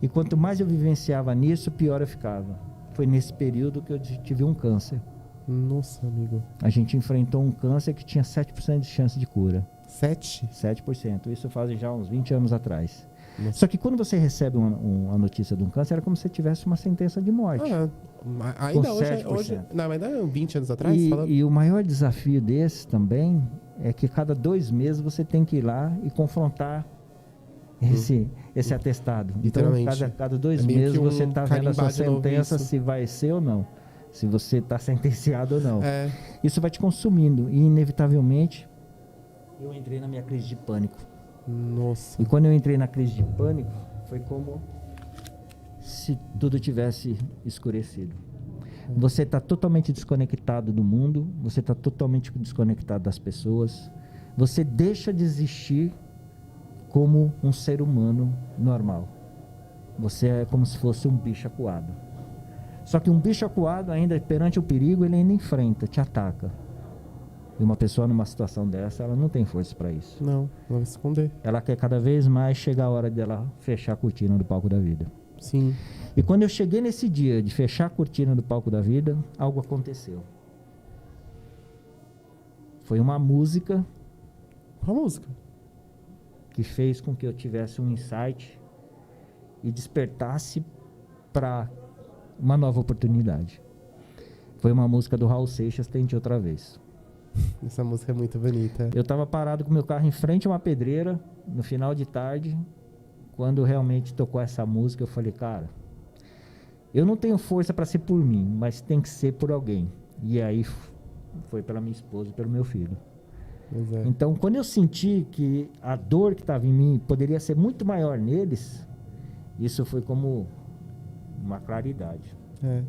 E quanto mais eu vivenciava nisso, pior eu ficava. Foi nesse período que eu tive um câncer. Nossa, amigo. A gente enfrentou um câncer que tinha 7% de chance de cura. 7%. Isso faz já uns 20 anos atrás. Nossa. Só que quando você recebe uma notícia de um câncer, era como se você tivesse uma sentença de morte. Ainda hoje, não, ainda 20 anos atrás? E o maior desafio desse também é que cada 2 meses você tem que ir lá e confrontar esse atestado. Então, cada 2 meses você está vendo a sua sentença, se vai ser ou não. se você está sentenciado ou não. É. Isso vai te consumindo e, inevitavelmente, eu entrei na minha crise de pânico. Nossa. E quando eu entrei na crise de pânico, foi como se tudo tivesse escurecido. Você está totalmente desconectado do mundo, você está totalmente desconectado das pessoas, você deixa de existir como um ser humano normal. Você é como se fosse um bicho acuado. Só que um bicho acuado, ainda perante o perigo, ele ainda enfrenta, te ataca. E uma pessoa numa situação dessa, ela não tem força para isso. Não, ela vai se esconder. Ela quer cada vez mais chegar a hora dela fechar a cortina do palco da vida. Sim. E quando eu cheguei nesse dia de fechar a cortina do palco da vida, algo aconteceu. Foi uma música Qual a música? que fez com que eu tivesse um insight e despertasse para uma nova oportunidade. Foi uma música do Raul Seixas, Tente Outra Vez. Essa música é muito bonita. Eu estava parado com meu carro em frente a uma pedreira, no final de tarde, quando realmente tocou essa música, eu falei, cara, eu não tenho força para ser por mim, mas tem que ser por alguém. E aí foi pela minha esposa e pelo meu filho. Pois é. Então, quando eu senti que a dor que estava em mim poderia ser muito maior neles, isso foi como uma claridade. É.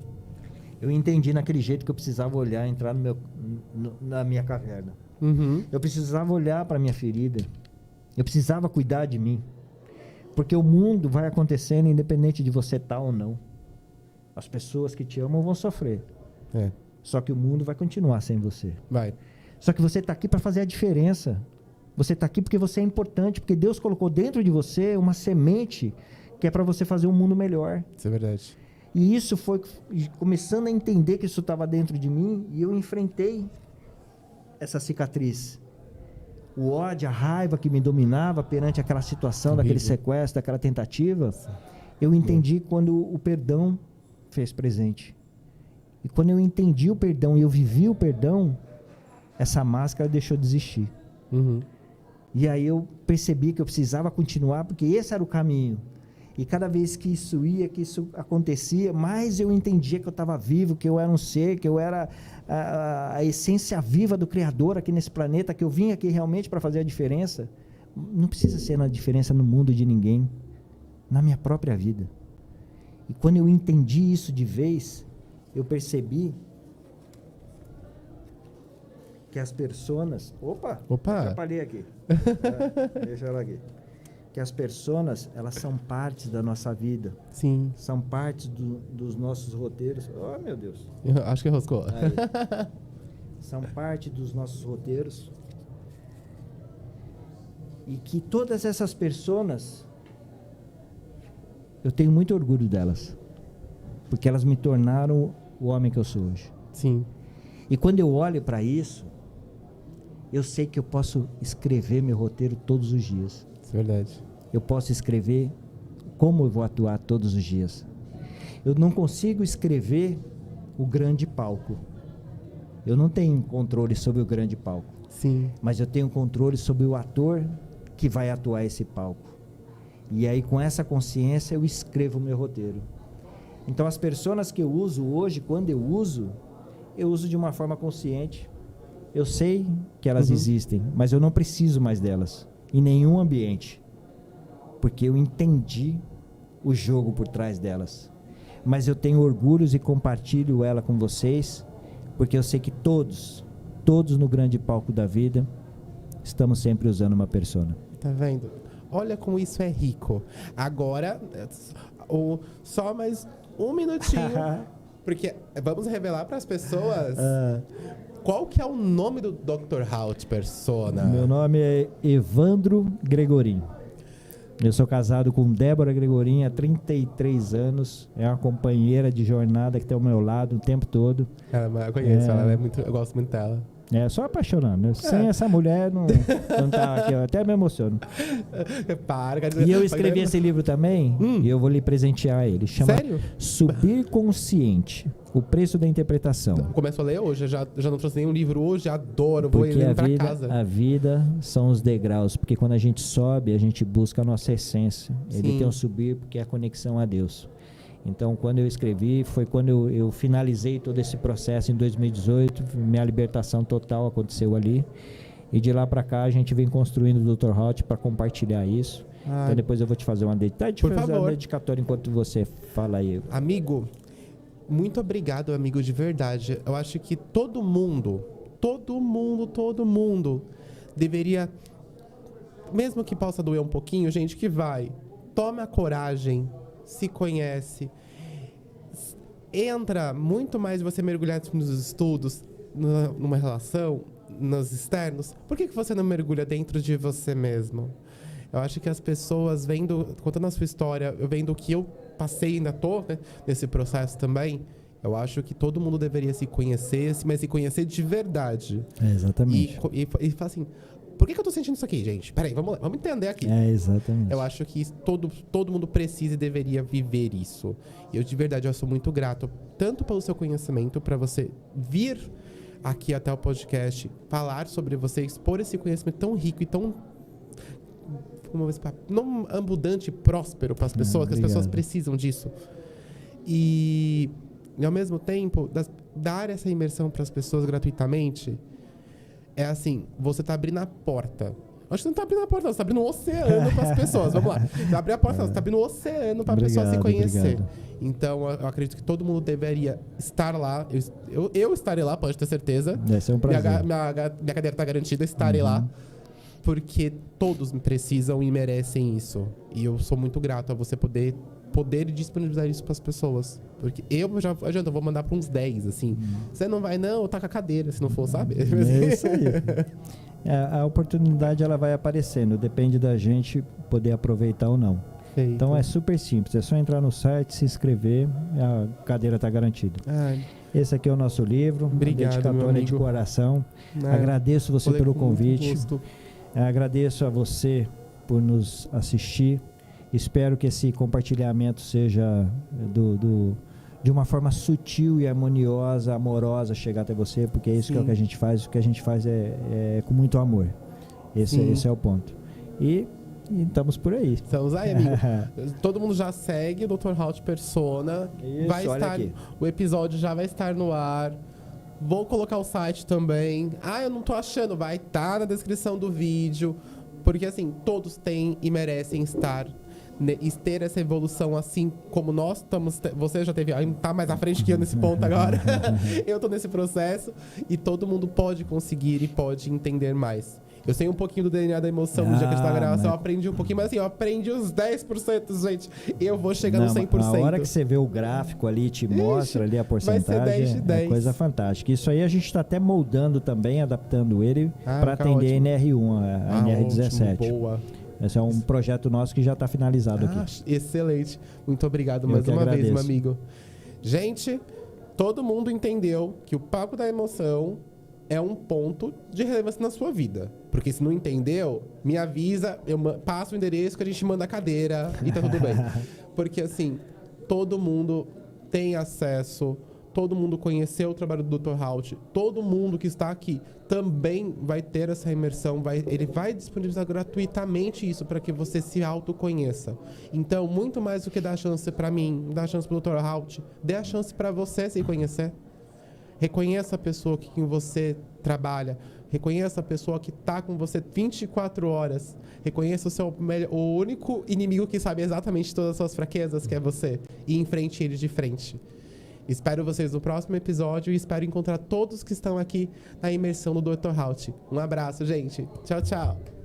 Eu entendi naquele jeito que eu precisava olhar, entrar na minha caverna. Uhum. Eu precisava olhar para a minha ferida. Eu precisava cuidar de mim. Porque o mundo vai acontecendo independente de você estar ou não. As pessoas que te amam vão sofrer. É. Só que o mundo vai continuar sem você. Vai. Só que você está aqui para fazer a diferença. Você está aqui porque você é importante, porque Deus colocou dentro de você uma semente que é para você fazer um mundo melhor. Isso é verdade. E isso foi começando a entender que isso estava dentro de mim, e eu enfrentei essa cicatriz. O ódio, a raiva que me dominava perante aquela situação, daquele sequestro, daquela tentativa, eu entendi quando o perdão fez presente. E quando eu entendi o perdão e eu vivi o perdão, essa máscara deixou de existir. Uhum. E aí eu percebi que eu precisava continuar, porque esse era o caminho. E cada vez que isso ia, que isso acontecia, mais eu entendia que eu estava vivo, que eu era um ser, que eu era a essência viva do Criador aqui nesse planeta, que eu vim aqui realmente para fazer a diferença. Não precisa ser na diferença no mundo de ninguém, na minha própria vida. E quando eu entendi isso de vez, eu percebi que as personas... Opa! Atrapalhei aqui. Deixa ela aqui. Que as personas, elas são partes da nossa vida. Sim. São partes dos nossos roteiros. Oh, meu Deus. Eu acho que roscou. São parte dos nossos roteiros. E que todas essas personas, eu tenho muito orgulho delas. Porque elas me tornaram o homem que eu sou hoje. Sim. E quando eu olho para isso, eu sei que eu posso escrever meu roteiro todos os dias. Isso é verdade. Eu posso escrever como eu vou atuar todos os dias. Eu não consigo escrever o grande palco. Eu não tenho controle sobre o grande palco. Sim. Mas eu tenho controle sobre o ator que vai atuar esse palco. E aí, com essa consciência, eu escrevo o meu roteiro. Então, as personas que eu uso hoje, quando eu uso de uma forma consciente. Eu sei que elas existem, mas eu não preciso mais delas. Em nenhum ambiente. Porque eu entendi o jogo por trás delas. Mas eu tenho orgulhos e compartilho ela com vocês, porque eu sei que todos no grande palco da vida, estamos sempre usando uma persona. Tá vendo? Olha como isso é rico. Agora, só mais um minutinho, porque vamos revelar para as pessoas qual que é o nome do Dr. Hout Persona. Meu nome é Evandro Gregorim. Eu sou casado com Débora Gregorim há 33 anos. É uma companheira de jornada que está ao meu lado o tempo todo. Eu conheço, ela é muito, eu gosto muito dela. É, só apaixonando. Sem essa mulher, não tá aqui, eu até me emociono. E eu escrevi esse livro também, e eu vou lhe presentear ele. Chama Sério? Subir Consciente, o preço da interpretação. Então, começo a ler hoje, já não trouxe nenhum livro hoje, adoro, vou Porque ir para casa. A vida são os degraus, porque quando a gente sobe, a gente busca a nossa essência. Ele tem um subir porque é a conexão a Deus. Então, quando eu escrevi, foi quando eu finalizei todo esse processo em 2018, minha libertação total aconteceu ali. E de lá para cá, a gente vem construindo o Dr. House para compartilhar isso. Então, depois eu vou te fazer uma dedicatória enquanto você fala aí. Amigo, muito obrigado, amigo, de verdade. Eu acho que todo mundo deveria, mesmo que possa doer um pouquinho, gente, que vai, tome a coragem, se conhece, entra muito mais você mergulhar nos estudos, numa relação, nos externos. Por que você não mergulha dentro de você mesmo? Eu acho que as pessoas contando a sua história, eu vendo o que eu passei, ainda tô, né, nesse processo também. Eu acho que todo mundo deveria se conhecer, mas se conhecer de verdade. Exatamente. E falar assim, por que eu tô sentindo isso aqui, gente? Peraí, vamos entender aqui. Exatamente. Eu acho que todo mundo precisa e deveria viver isso. E eu, de verdade, eu sou muito grato, tanto pelo seu conhecimento, para você vir aqui até o podcast, falar sobre você, expor esse conhecimento tão rico e tão não abundante e próspero para as pessoas, que as pessoas precisam disso. E ao mesmo tempo, dar essa imersão para as pessoas gratuitamente, é assim, você tá abrindo a porta. Acho que você não tá abrindo a porta, não, você tá abrindo um oceano para as pessoas. Vamos lá. Não abrir a porta, não, você tá abrindo um oceano para a pessoa se conhecer. Obrigado. Então, eu acredito que todo mundo deveria estar lá. Eu estarei lá, pode ter certeza. Vai ser um prazer. Minha cadeira tá garantida, estarei lá. Porque todos precisam e merecem isso. E eu sou muito grato a você poder disponibilizar isso para as pessoas. Porque eu vou mandar para uns 10, assim. Você não vai, não, tá com a cadeira, se não for, sabe? É isso aí. A oportunidade, ela vai aparecendo. Depende da gente poder aproveitar ou não. Feito. Então, é super simples. É só entrar no site, se inscrever, a cadeira tá garantida. Esse aqui é o nosso livro. Obrigado, dedicatória de coração. Agradeço você pelo convite. Agradeço a você por nos assistir. Espero que esse compartilhamento seja de uma forma sutil e harmoniosa, amorosa, chegar até você, porque é isso que é o que a gente faz. O que a gente faz é com muito amor. Esse é o ponto. E estamos por aí. Estamos aí, amigo. Todo mundo já segue o Dr. House Persona. Isso, o episódio já vai estar no ar. Vou colocar o site também. Eu não tô achando. Vai estar na descrição do vídeo. Porque, assim, todos têm e merecem estar e ter essa evolução assim como nós estamos. Você já teve, tá mais à frente que eu nesse ponto agora. Eu tô nesse processo e todo mundo pode conseguir e pode entender mais. Eu sei um pouquinho do DNA da emoção no dia que a gente tá gravando, eu aprendi um pouquinho, mas assim, eu aprendi uns 10%, gente. Eu vou chegar no 100%. A hora que você vê o gráfico ali, te mostra ali a porcentagem, vai ser 10 de 10. É coisa fantástica. Isso aí a gente tá até moldando também, adaptando ele para atender a NR1, a NR17. Ótimo, boa. Esse é um projeto nosso que já está finalizado aqui. Excelente. Muito obrigado mais uma vez, meu amigo. Gente, todo mundo entendeu que o Papo da Emoção é um ponto de relevância na sua vida. Porque se não entendeu, me avisa, eu passo o endereço que a gente manda a cadeira e tá tudo bem. Porque assim, todo mundo tem acesso, todo mundo conheceu o trabalho do Dr. House, todo mundo que está aqui também vai ter essa imersão, ele vai disponibilizar gratuitamente isso para que você se autoconheça. Então, muito mais do que dar chance para mim, dar chance para o Dr. House, dê a chance para você se conhecer. Reconheça a pessoa que com você trabalha. Reconheça a pessoa que está com você 24 horas. Reconheça o único inimigo que sabe exatamente todas as suas fraquezas, que é você. E enfrente ele de frente. Espero vocês no próximo episódio e espero encontrar todos que estão aqui na imersão do Dr. House. Um abraço, gente. Tchau, tchau.